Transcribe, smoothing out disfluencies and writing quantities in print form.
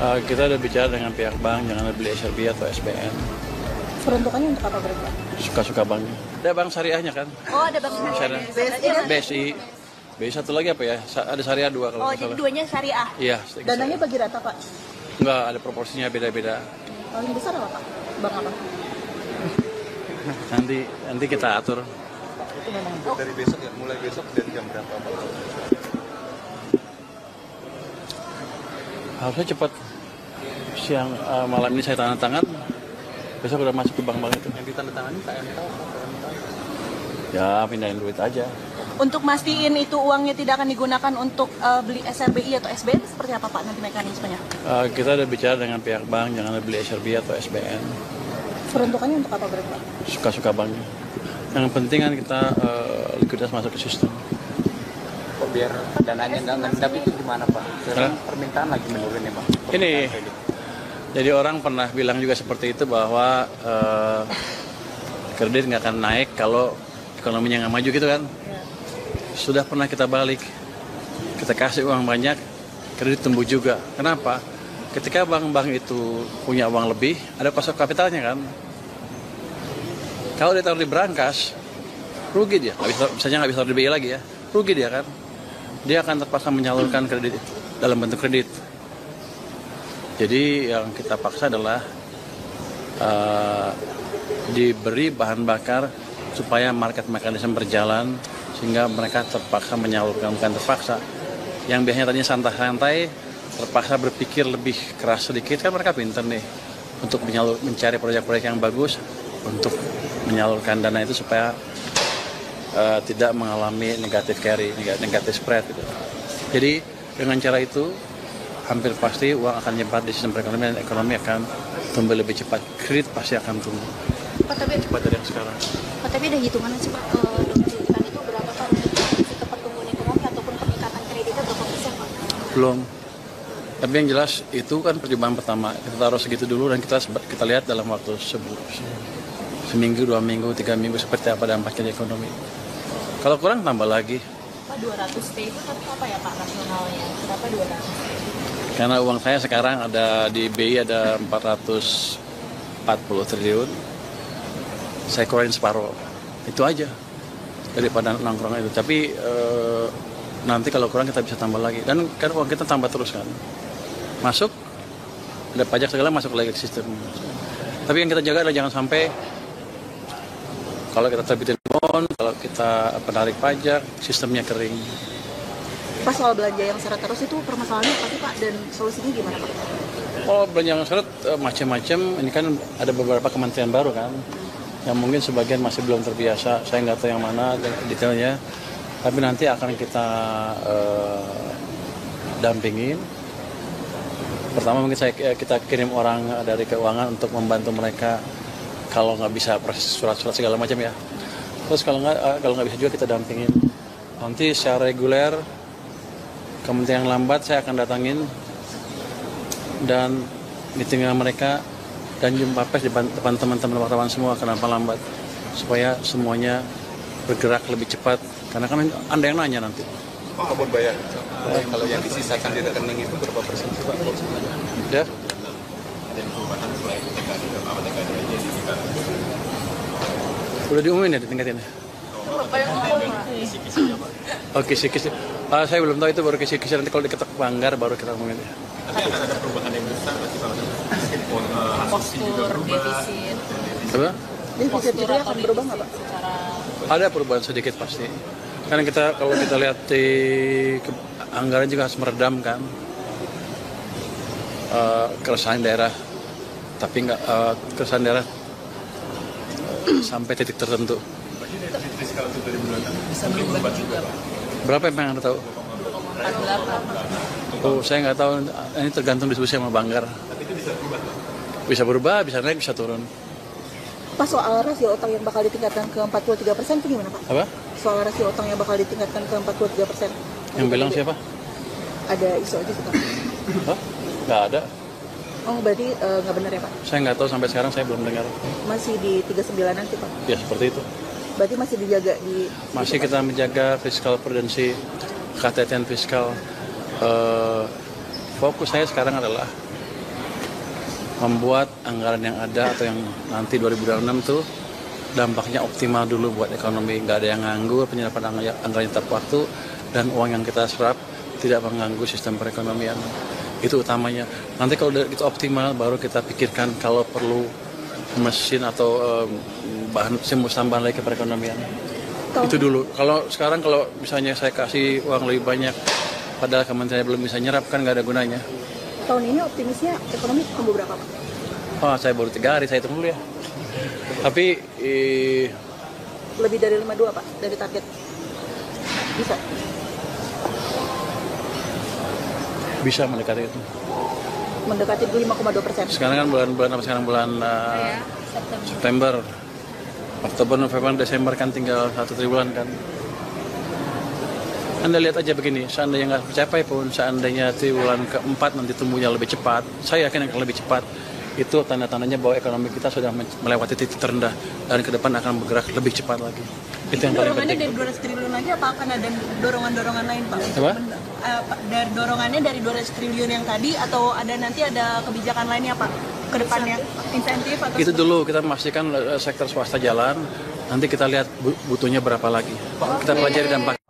Kita udah bicara dengan pihak bank, jangan beli SRB atau SBN. Peruntukannya untuk apa berarti? Suka-suka banknya. Ada bank syariahnya kan? Oh, ada bank syariah. BSI. BSI satu lagi apa ya? Ada syariah 2 kalau Oh, nggak jadi salah. duanya syariah. Iya. Dananya bagi rata, Pak? Enggak, ada proporsinya beda-beda. Paling besar apa, Pak? Bank apa? Nanti kita atur. Itu memang dari besok ya, mulai besok dari jam berapa Pak? Harusnya cepat. Siang malam ini saya tanda tangan. Besok udah masuk ke bank-bank itu. Yang ditandatangani KMK apa? Ya, pindahin duit aja. Untuk mastiin itu uangnya tidak akan digunakan untuk beli SRBI atau SBN, seperti apa, Pak, nanti mekanismenya? Kita udah bicara dengan pihak bank, jangan beli SRB atau SBN. Peruntukannya untuk apa berarti, Pak? Suka-suka banknya. Yang penting kan kita likuiditas masuk ke sistem. Kok biar dananya nggak ngendap itu gimana Pak? Sekarang permintaan lagi menurun nih Pak. Ini, jadi orang pernah bilang juga seperti itu bahwa kredit nggak akan naik kalau ekonominya nggak maju gitu kan. Sudah pernah kita balik, kita kasih uang banyak, kredit tumbuh juga. Kenapa? Ketika bank-bank itu punya uang lebih, ada pasok kapitalnya kan. Kalau ditaruh di brankas, rugi dia. Misalnya nggak bisa taruh di BI lagi ya, rugi dia kan. Dia akan terpaksa menyalurkan kredit itu dalam bentuk kredit. Jadi yang kita paksa adalah diberi bahan bakar supaya market mekanisme berjalan sehingga mereka terpaksa menyalurkan, bukan terpaksa. Yang biasanya tadinya santai-santai terpaksa berpikir lebih keras sedikit, kan mereka pintar nih untuk mencari proyek-proyek yang bagus untuk menyalurkan dana itu supaya tidak mengalami negatif carry, negatif spread gitu. Jadi dengan cara itu hampir pasti uang akan nyebar di sistem perekonomian dan ekonomi akan tumbuh lebih cepat. Kredit pasti akan tumbuh cepat dari yang sekarang. Pak, tapi ada hitungannya sih, Pak, hitungan itu berapa Pak untuk pertumbuhan ekonomi ataupun peningkatan kreditnya berapa persen, Pak? Belum. Tapi yang jelas itu kan percobaan pertama. Kita taruh segitu dulu dan kita lihat dalam waktu seminggu, 2 minggu, 3 minggu seperti apa dampaknya di ekonomi. Kalau kurang tambah lagi. Pak, 200 T itu apa ya, Pak, rasionalnya? Berapa 200? Karena uang saya sekarang ada di BI ada 440 triliun. Saya kurangin separuh. Itu aja daripada nongkrong itu. Tapi nanti kalau kurang kita bisa tambah lagi. Dan kan uang kita tambah terus kan. Masuk, ada pajak segala masuk lagi ke sistem. Tapi yang kita jaga adalah jangan sampai kalau kita terbitin bond, kalau kita penarik pajak, sistemnya kering. Pas soal belanja yang seret terus itu permasalahannya apa sih, Pak, dan solusinya gimana, Pak? Oh, belanja yang seret macam-macam. Ini kan ada beberapa kementerian baru kan, yang mungkin sebagian masih belum terbiasa. Saya nggak tahu yang mana detailnya, tapi nanti akan kita dampingin. Pertama mungkin kita kirim orang dari keuangan untuk membantu mereka kalau nggak bisa proses surat-surat segala macam ya. Terus kalau nggak bisa juga kita dampingin. Nanti secara reguler, kementerian lambat saya akan datangin dan meeting dengan mereka dan jumpa pers di depan teman-teman wartawan semua kenapa lambat supaya semuanya bergerak lebih cepat karena kan Anda yang nanya nanti. Pak, kabur bayar. Kalau yang disisakan di rekening itu berapa persen sih Pak? Ya. Udah diumumin ya ditingkatin ya? Oh, kisi-kisi. Saya belum tahu itu baru kisi-kisi, nanti kalau diketok banggar baru kita umumin ya. Tapi ada perubahan yang besar pasti Pak. Postur, defisit. Apa? Defisit itu akan berubah nggak, Pak? Ada perubahan sedikit pasti. Karena kalau kita lihat di anggaran juga harus meredam kan keresahan daerah, tapi nggak keresahan daerah sampai titik tertentu. Fiskal itu dari bulan Bisa berubah juga, Pak. Berapa yang pengen tahu? 48. Oh, saya nggak tahu. Ini tergantung diskusi sama Banggar. Tapi itu bisa berubah. Bisa berubah, bisa naik, bisa turun. Pak, soal rasio utang yang bakal ditingkatkan ke 43% itu gimana, Pak? Apa? Soal rasio utang yang bakal ditingkatkan ke 43%. Yang bilang siapa? Ada isu aja sih, Pak. Hah? Nggak ada. Oh, berarti nggak benar ya, Pak? Saya nggak tahu sampai sekarang saya belum dengar. Masih di 39 sih, Pak. Ya seperti itu. Berarti masih dijaga di... Masih kita menjaga fiskal prudensi, kehati-hatian fiskal. Fokus saya sekarang adalah membuat anggaran yang ada atau yang nanti 2026 tuh dampaknya optimal dulu buat ekonomi, nggak ada yang nganggur, penyerapan anggaran tepat waktu, dan uang yang kita serap tidak mengganggu sistem perekonomian. Itu utamanya. Nanti kalau itu optimal, baru kita pikirkan kalau perlu mesin atau bahan stimulus tambahan lagi ke perekonomian. Itu dulu. Kalau sekarang kalau misalnya saya kasih uang lebih banyak, padahal kementerian belum bisa nyerap, kan nggak ada gunanya. Tahun ini optimisnya ekonomi tumbuh berapa, Pak? Oh, saya baru 3 hari, saya hitung dulu ya. Tapi Lebih dari 52, Pak, dari target. Bisa? bisa mendekati itu. Mendekati 5,2%. Sekarang kan bulan sekarang bulan September, Oktober, November, Desember kan tinggal 1 triwulan kan. Anda lihat aja begini, seandainya nggak tercapai pun, seandainya triwulan keempat nanti tumbuhnya lebih cepat, saya yakin akan lebih cepat. Itu tanda-tandanya bahwa ekonomi kita sudah melewati titik terendah dan ke depan akan bergerak lebih cepat lagi. Itu yang paling penting. Dari 200 triliun lagi apa akan ada dorongan-dorongan lain, Pak? Apa? Dari dorongannya dari 200 triliun yang tadi atau ada kebijakan lainnya, Pak? Ke depannya insentif atau Itu dulu kita memastikan sektor swasta jalan, nanti kita lihat butuhnya berapa lagi. Kita pelajari dampak.